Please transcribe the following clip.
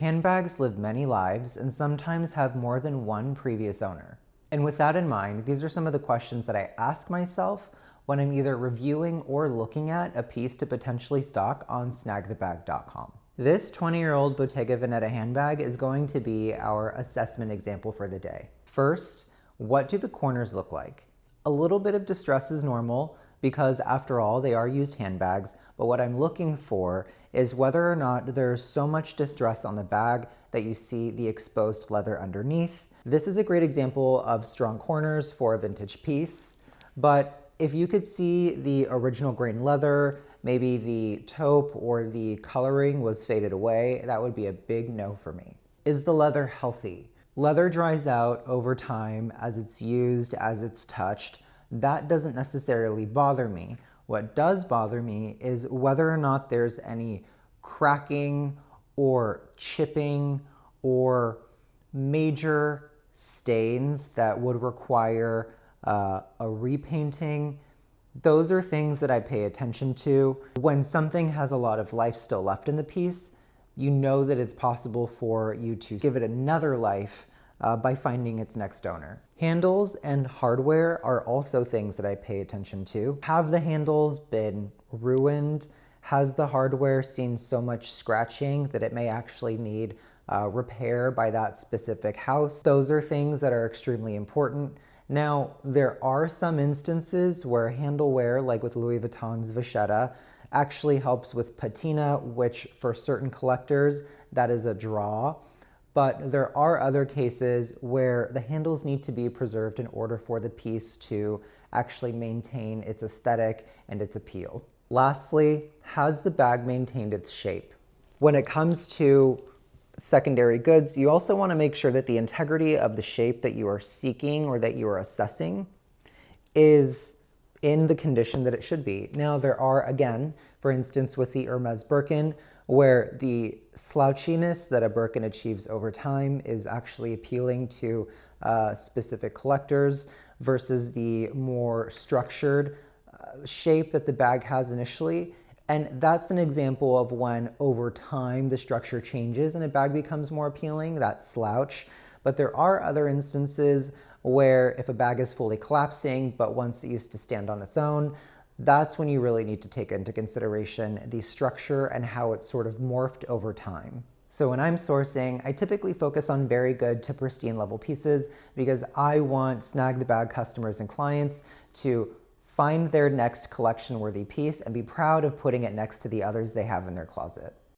Handbags live many lives and sometimes have more than one previous owner. And with that in mind, these are some of the questions that I ask myself when I'm either reviewing or looking at a piece to potentially stock on snagthebag.com. This 20-year-old Bottega Veneta handbag is going to be our assessment example for the day. First, what do the corners look like? A little bit of distress is normal because after all, they are used handbags, but what I'm looking for is whether or not there's so much distress on the bag that you see the exposed leather underneath. This is a great example of strong corners for a vintage piece, but if you could see the original grain leather, maybe the taupe or the coloring was faded away, that would be a big no for me. Is the leather healthy? Leather dries out over time as it's used, as it's touched. That doesn't necessarily bother me. What does bother me is whether or not there's any cracking or chipping or major stains that would require a repainting. Those are things that I pay attention to. When something has a lot of life still left in the piece, you know that it's possible for you to give it another life by finding its next owner. Handles and hardware are also things that I pay attention to. Have the handles been ruined? Has the hardware seen so much scratching that it may actually need repair by that specific house? Those are things that are extremely important. Now, there are some instances where handle wear, like with Louis Vuitton's Vachetta, actually helps with patina, which for certain collectors, that is a draw. But there are other cases where the handles need to be preserved in order for the piece to actually maintain its aesthetic and its appeal. Lastly, has the bag maintained its shape? When it comes to secondary goods, you also want to make sure that the integrity of the shape that you are seeking or that you are assessing is in the condition that it should be. Now, there are, again, for instance, with the Hermes Birkin, where the slouchiness that a Birkin achieves over time is actually appealing to specific collectors versus the more structured shape that the bag has initially. And that's an example of when over time the structure changes and a bag becomes more appealing, that slouch. But there are other instances where if a bag is fully collapsing, but once it used to stand on its own, that's when you really need to take into consideration the structure and how it's sort of morphed over time. So when I'm sourcing, I typically focus on very good to pristine level pieces because I want Snag the Bag customers and clients to find their next collection worthy piece and be proud of putting it next to the others they have in their closet.